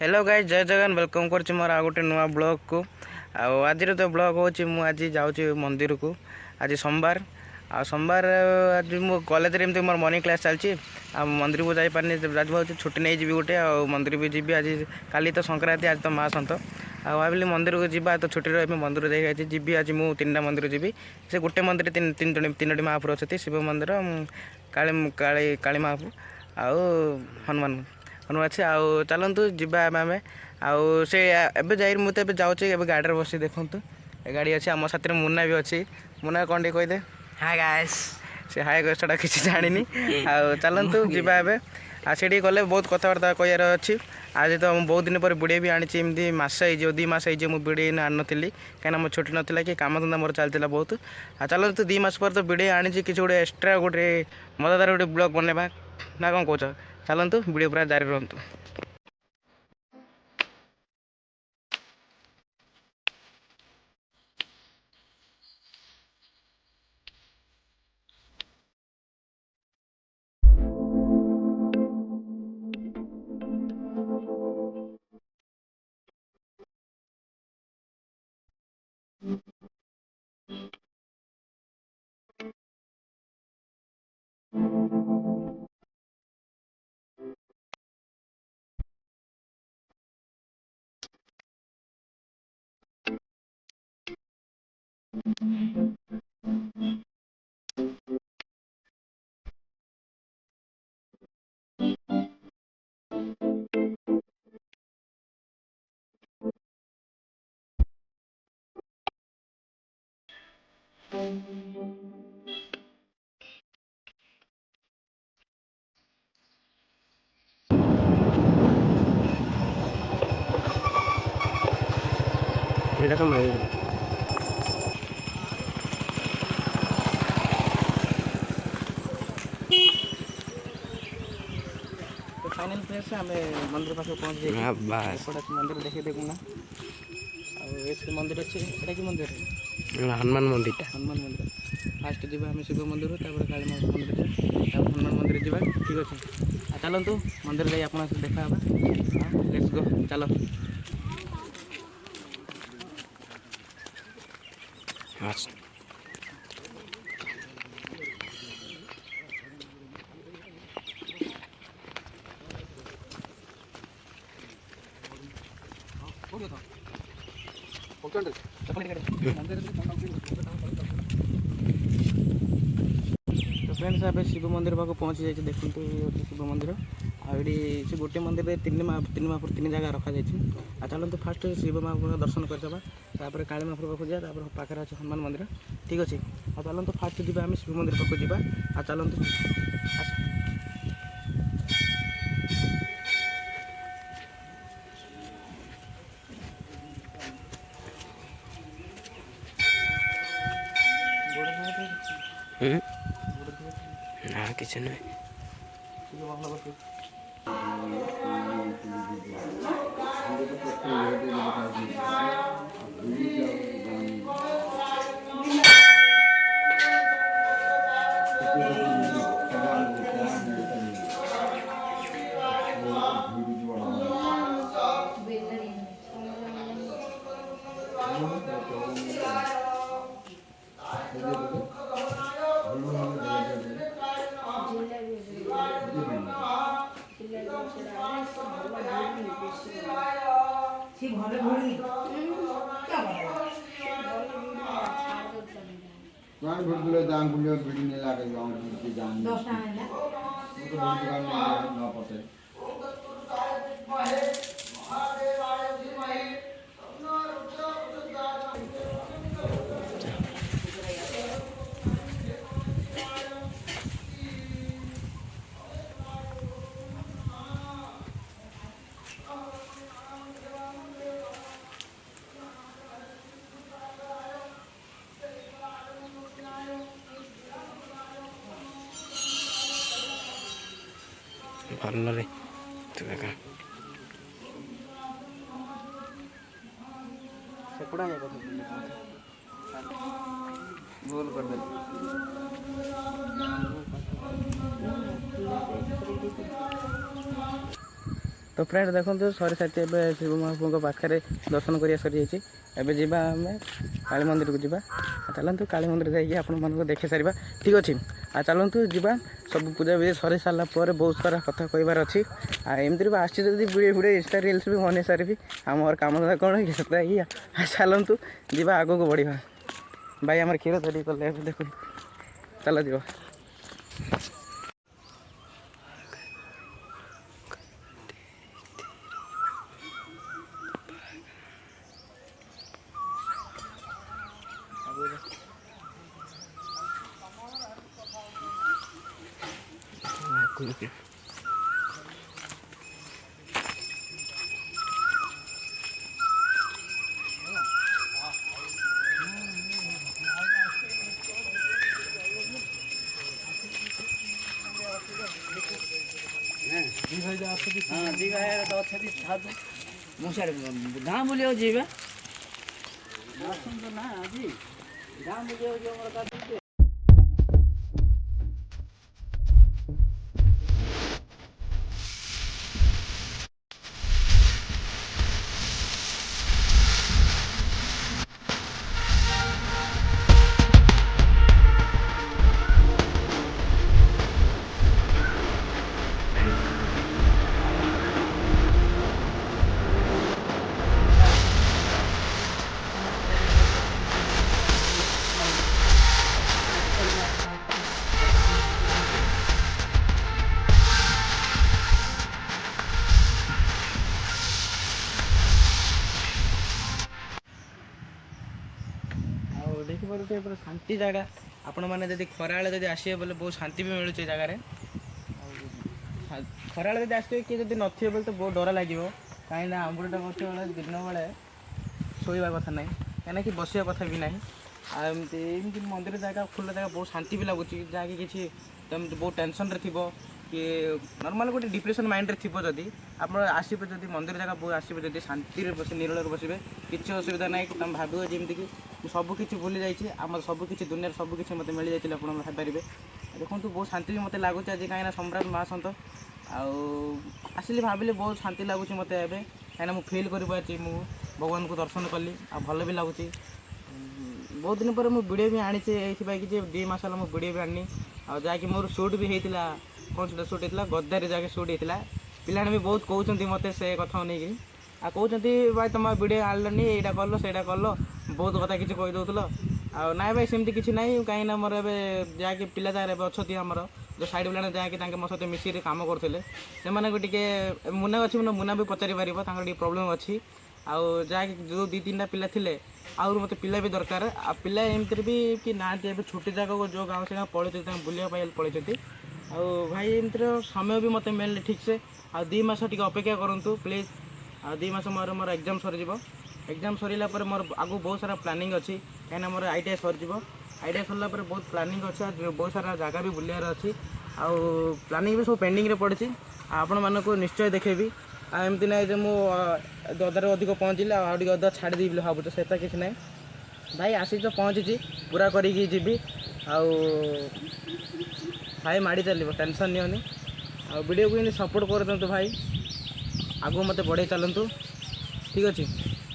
Hello guys, जय Jagan welcome कर मोर आ गोटे नुआ ब्लॉग को। आज तो ब्लॉग हो मु आज जाऊँ मंदिर को। आज सोमवार सोमवार आज मो कॉलेज रे एमती मोर मॉर्निंग क्लास चलती। मंदिर को जापारे आज छुट्टी नहीं जी गोटे मंदिर भी जी। आज काली तो संक्रांति, आज तो महासंत भाविली मंदिर को जी तो छुट्टी रही मंदिर जाइए जी। आज मुझे 3टा मंदिर जी से गोटे मंदिर तीन महापुर अच्छे शिव मंदिर काली काली काली महापुर हनुमान हनुमान अच्छे चलतु जा आम से एवं जा मुझे जाऊँगी गाड़ी बस देखूँ गाड़ी अच्छी आम साथ मुन्ना भी अच्छी। मुन्ना कौन टे कहदे हाय गाइस। से हाय छड़ा किसी जानी चलतु जा आगे गले बहुत कथबार्ता कहार अच्छी। आज तो बहुत दिन पर वीडियो भी आनी मस 2 मास मुझे वीडियो आनी कहीं मोर छुट्टी नाला कि कम धंदा मोर चलता बहुत। चलते 2 मास पर तो वीडियो आनी कि गोटे एक्सट्रा गोटे मजादार गोटे ब्लॉग बनवा ना कौन कौच। चलतु वीडियो पूरा जारी रुहतु। तो फाइनल प्लेस आम मंदिर पास पहुँच जाए मंदिर देखिए देखूना मंदिर अच्छे एटा कि मंदिर हनुमान मंदिर हनुमान मंदिर फास्ट जी आम शिव मंदिर काली मंदिर हनुमान मंदिर जा ठीक अच्छे। चलतु मंदिर जाए आप देखा लेट्स गो चलो। तो फ्रेंड्स आप शिव मंदिर पाक पहुँची जाइए देखते शिव मंदिर आड़ी से गोटे मंदिर में 3 महापुर 3 जगह रखा जाए। चलते फास्ट शिव महापुर दर्शन करदे काली महापुर पाक जाए पाखे अच्छे हनुमान मंदिर ठीक अच्छे। चलते फास्ट जी आम शिव मंदिर पाक जा चलते ना किसी नहीं भल्ल गोल कर दे। तो तो फ्रेंड देखो सरी सारी ए शिव महाप्रभु पाखे दर्शन करिया सरी एबे जीवा आम काली मंदिर को जीवा चलतु काली मंदिर जाइए आपण मानक देखे सारा ठीक अच्छे आ चलतु जीवा सब पूजा विधि सरी सारा पर बहुत सारा कथा कहबार अच्छी आमती भी आसी वीडियो वीडियो इंस्टा रिल्स भी बन सारी आम कम धंदा कौन कि चलतु जीवा आग को बढ़िया भाई आम क्षीर धरी कले देख चल जीवा गाँ बुलिया जीवा ना आज गाँ बुलिया देखिए पूरा शांति जगह आपण मैंने जब खरा जब आसवे बोले बहुत शांति भी मिलूँ जगार खरा जब आसवे किए जब नथे बोले तो बहुत डर लगे कहीं आंबुटा गछ दिन बेले शोवा कथा ना कहीं कि बसवा कथा भी ना एमती मंदिर जगह खुला जगह बहुत शांति भी लगुच जहाँकि किसी बहुत टेंशन थी कि नॉर्मल गोटे डिप्रेशन माइंड थी जदि आप आसवे जब मंदिर जगह बहुत आसवे जब शांति बस निरल बसवे किसी असुविधा ना कि तुम भाव जमीक सबकि भूली जाइए आम सबकि दुनिया सबकि मत मिल जाइए आपरे देखो बहुत शांति भी मत लगुच आज कहीं सम्राट महासंत आसिली भाविले बहुत शांति लगुच मत एवं कहीं मुझे फिल कर भगवान को दर्शन कली आ भल भी लगुच बहुत दिन पर मुझे वीडियो भी आनी कि 2 मास है मुझे वीडियो भी आनी आकि मोर शूट भी होता कौन सा शूट होता गद्दारी जगह शूट होता पिला भी बहुत कहते मत से कथा नहीं आ कहते भाई तुम वीडियो आनलनी यहाँ कल से कल बहुत कथा किसी कहीदे ना भाई सेमती किसी ना कहीं मोर ए जहाँकि पिला जगह अच्छा आमर जो साइड पिला जहाँकि मो सहित मिसिक कम करते से मुना अच्छी मुना भी पचारि पार प्रोब्लेम अच्छी आउ जहाँकि जो 2-3टा पिला थे आउर मत पिला भी दरकार आ पिला एमती भी कि ना छोटी जगह को जो गाँव से पड़े बुलिया पड़े आ भाई एमती समय भी मत मिलने ठीक से आ 2 मास टी अपेक्षा करूँ प्लीज आ 2 मास मोर एग्जाम सरी एग्जाम सरला मोर आगु बहुत सारा प्लानिंग अच्छी कहीं मोर ITI सर ITI सरला बहुत प्लानिंग अच्छे बहुत सारा जगह भी बुलार अच्छी आउ प्लानिंग भी सब पेंडिंग पड़ी आपण मानक निश्चय देखेबी एमती ना जो मुझे अधार अधिक पहुँचली आगे अधा छाड़ी बोले भावुँ से किसी ना भाई आसी तो पहुँची पूरा करी जी भाई माड़ी चलो टेंशन नहीं आ वीडियो को इन सपोर्ट कर दिंतु भाई आगू मत बढ़े चलतु ठीक अच्छे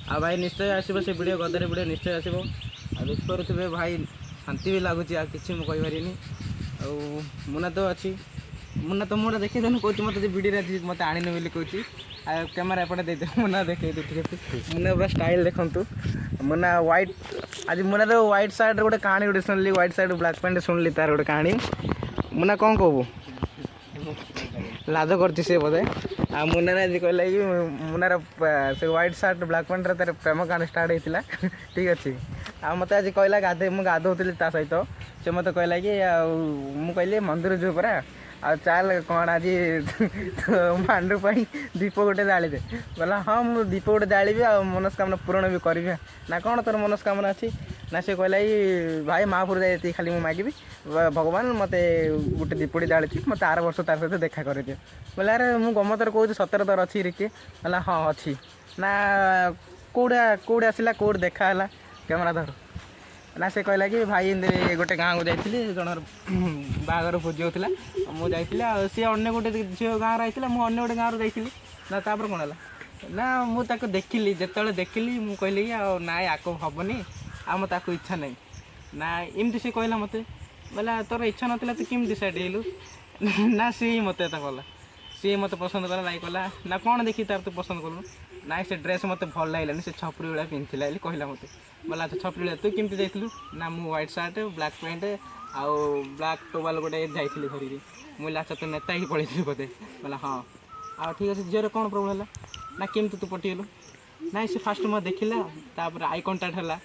आ भाई निश्चय आसो से वीडियो गदारी वीडियो निश्चय आसो देखिपे भाई शांति भी लगुच कि मुझे मुना तो अच्छी मुना तो मुझे देखे कौन मत वीडियो मत आने बोली कौच कैमेरा एपटे दे मुना देखे मुना पूरा स्टाइल देखु मुना व्हाइट आज मुना तो व्हाइट सार्ट गोटे कहानी गोटे शुणिली व्हाइट सार्ट ब्लैक पैंट शुणिली तार गोटे कहानी मुना कौन कहू लाज कर सी बोधे आ मुना आज कहला कि मुनार से व्हाइट सार्ट ब्लैक पैंट तार प्रेम कहानी स्टार्ट होता ठीक अच्छे आ मत आज कहला गाधे मुझे गाधोली सहित से मत कहला कि कहली मंदिर जो परा आ चल कौन आज मांडू दीप गोटे जाली दे बोला हाँ मुझे दीप गोटे जाली आ मनस्कामना पूरण भी करी ना कौन तोर मनस्कामना अच्छी ना से कहला कि भाई महापुर जाए खाली मुझे मागिबी भगवान मत गोटे दीपटी जाली मत आर वर्ष तार सहित देखा कर दियो बोले अरे मुझे गमतर कहूँ सतर तोर अच्छी रिके बोला हाँ अच्छी ना कौड़े आसला कौट देखा है कैमेरा धर ना से कहला कि भाई एमती गोटे गाँव को जाइली जनर बाहागर भोजी होता मुझे सी अगर गोटे झील गाँव रही मुझे गोटे गाँव जाइली ନା ତାପରେ କ'ଣ ହେଲା ନା ମୁଁ ତାକୁ ଦେଖିଲି, ଯେତେବେଳେ ଦେଖିଲି ମୁଁ କହିଲି କି ଆଉ ନାଇଁ ଆକୁ ହେବନି, ଆଉ ମୁଁ ତାକୁ ଇଚ୍ଛା ନାହିଁ ନା ଏମିତି ସେ କହିଲା ମୋତେ। ବୋଇଲା ତୋର ଇଚ୍ଛା ନଥିଲା ତୁ କେମିତି ଡିସାଇଡ଼୍ ହେଇଲୁ? ନା ସିଏ ମୋତେ ଏତା କଲା, ସିଏ ମୋତେ ପସନ୍ଦ କଲା, ନାଇଁ କଲା ନା କ'ଣ ଦେଖି ତାର ତୁ ପସନ୍ଦ କଲୁ? ନାଇଁ ସେ ଡ୍ରେସ୍ ମୋତେ ଭଲ ଲାଗିଲାନି, ସେ ଛପରି ଭଳିଆ ପିନ୍ଧିଥିଲା ବୋଲି କହିଲା ମୋତେ। ବୋଲା ଆଚ୍ଛା ଛପରି ଭଳିଆ ତୁ କେମିତି ଯାଇଥିଲୁ? ନା ମୁଁ ହ୍ୱାଇଟ୍ ସାର୍ଟ ବ୍ଲାକ୍ ପ୍ୟାଣ୍ଟ ଆଉ ବ୍ଲାକ୍ ଟୋବାଲ ଗୋଟେ ଯାଇଥିଲି ଧରିକି। ମୁଁ କହିଲି ଆଚ୍ଛା ତୁ ନେତା ହେଇକି ପଳେଇଥିଲି ବୋଧେ? ବୋଲା ହଁ। ଆଉ ଠିକ୍ ଅଛି, ଝିଅର କ'ଣ ପ୍ରୋବ୍ଲେମ୍ ହେଲା? ନା କେମିତି ତୁ ପଟିଗଲୁ? ନାଇଁ ସେ ଫାଷ୍ଟ ମୋତେ ଦେଖିଲା, ତାପରେ ଆଇ କଣ୍ଟାକ୍ଟ ହେଲା,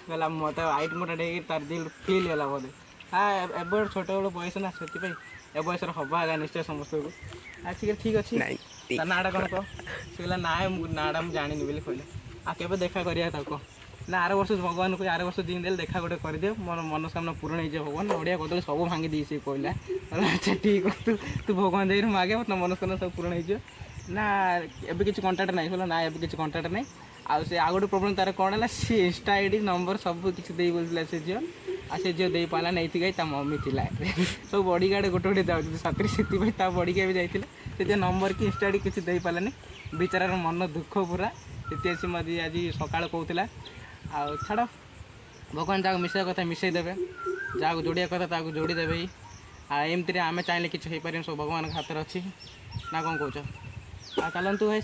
କହିଲା ମୋତେ ଆଇ କଣ୍ଟାକ୍ଟ ହେଇକି ତାର ଦିଲ୍ ଫିଲ୍ ହେଲା ବୋଧେ। ଏବେ ଛୋଟବେଳ ବୟସ ନା, ସେଥିପାଇଁ ଏ ବୟସରେ ହବା ଆକା ନିଶ୍ଚୟ ସମସ୍ତଙ୍କୁ। ଆଚ୍ଛା ଠିକ୍ ଅଛି, ତା ନାଁଟା କ'ଣ କହ? ସେ କହିଲା ନାଇଁ ମୁଁ ନାଁଟା ମୁଁ ଜାଣିନି ବୋଲି କହିଲା। ଆଉ କେବେ ଦେଖା କରିବା ତାକୁ କହ? ନା ଆର ବର୍ଷ ଭଗବାନଙ୍କୁ ଆର ବର୍ଷ ଦିନ ଦେଲେ ଦେଖା ଗୋଟେ କରିଦିଅ, ମୋର ମନସ୍କାମନା ପୂରଣ ହେଇଯିବ ଭଗବାନ, ଓଡ଼ିଆ କଦଳୀ ସବୁ ଭାଙ୍ଗି ଦେଇଛି ସେ କହିଲା। ଆଚ୍ଛା ଠିକ୍ ଅଛି, ତୁ ଭଗବାନ ଦେଇରୁ ମାଗେ ତୋ ମନସ୍କାମନା ସବୁ ପୂରଣ ହେଇଯିବ। ନା ଏବେ କିଛି କଣ୍ଟାକ୍ଟ ନାହିଁ? କହିଲା ନା ଏବେ କିଛି କଣ୍ଟାକ୍ଟ ନାହିଁ। ଆଉ ସେ ଆଉ ଗୋଟେ ପ୍ରୋବ୍ଲେମ୍ ତାର କ'ଣ ହେଲା, ସେ ଇନଷ୍ଟା ଆଇଡ଼ି ନମ୍ବର ସବୁ କିଛି ଦେଇ ବୋଲୁଥିଲା ସେ ଝିଅ, ଆଉ ସେ ଝିଅ ଦେଇପାରିଲା ନାହିଁ, ଏଇଥିପାଇଁ ତା ମମି ଥିଲା। ସବୁ ବଡ଼ିଗାର୍ଡ଼ ଗୋଟେ ଗୋଟେ ଯାଉଛନ୍ତି ସାଥିରେ, ସେଥିପାଇଁ ତା ବଡ଼ିଗାର୍ଡ଼ ବି ଯାଇଥିଲେ, ସେଥିପାଇଁ ନମ୍ବର କି ଇନଷ୍ଟା ଆଇଡ଼ି କିଛି ଦେଇପାରିଲାନି। ବିଚାରାର ମନ ଦୁଃଖ ପୁରା, ସେଥିପାଇଁ ସେ ମୋତେ ଆଜି ସକାଳେ କହୁଥିଲା। ଆଉ ଛାଡ଼, ଭଗବାନ ଯାହାକୁ ମିଶାଇବା କଥା ମିଶାଇ ଦେବେ, ଯାହାକୁ ଯୋଡ଼ିବା କଥା ତାହାକୁ ଯୋଡ଼ି ଦେବେ। ଆଉ ଏମିତିରେ ଆମେ ଚାହିଁଲେ କିଛି ହେଇପାରିବନି, ସବୁ ଭଗବାନଙ୍କ ହାତରେ ଅଛି। ନା କ'ଣ କହୁଛ? ଆଉ ଚାଲନ୍ତୁ ଭାଇ,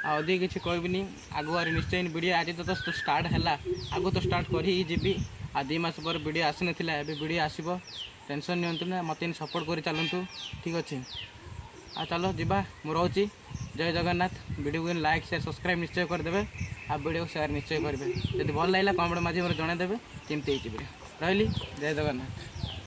ଆଉ ଅଧିକ କିଛି କହିବିନି, ଆଗକୁ ଆହୁରି ନିଶ୍ଚୟ ଭିଡ଼ିଓ, ଆଜି ତ ଷ୍ଟାର୍ଟ ହେଲା, ଆଗକୁ ତ ଷ୍ଟାର୍ଟ କରିକି ଯିବି। ଆଉ 2 ମାସ ପରେ ଭିଡ଼ିଓ ଆସିନଥିଲା, ଏବେ ଭିଡ଼ିଓ ଆସିବ, ଟେନସନ୍ ନିଅନ୍ତୁ ନା, ମୋତେ ଏମିତି ସପୋର୍ଟ କରି ଚାଲନ୍ତୁ, ଠିକ୍ ଅଛି? ଆଉ ଚାଲ ଯିବା, ମୁଁ ରହୁଛି, ଜୟ ଜଗନ୍ନାଥ। ଭିଡ଼ିଓକୁ ଲାଇକ୍ ସେୟାର ସବସ୍କ୍ରାଇବ୍ ନିଶ୍ଚୟ କରିଦେବେ, ଆଉ ଭିଡ଼ିଓକୁ ସେୟାର ନିଶ୍ଚୟ କରିବେ। ଯଦି ଭଲ ଲାଗିଲା କମେଣ୍ଟ ମାଧ୍ୟମରେ ଜଣାଇଦେବେ କେମିତି ହେଇଛି ଭିଡ଼ିଓ। ରହିଲି, ଜୟ ଜଗନ୍ନାଥ।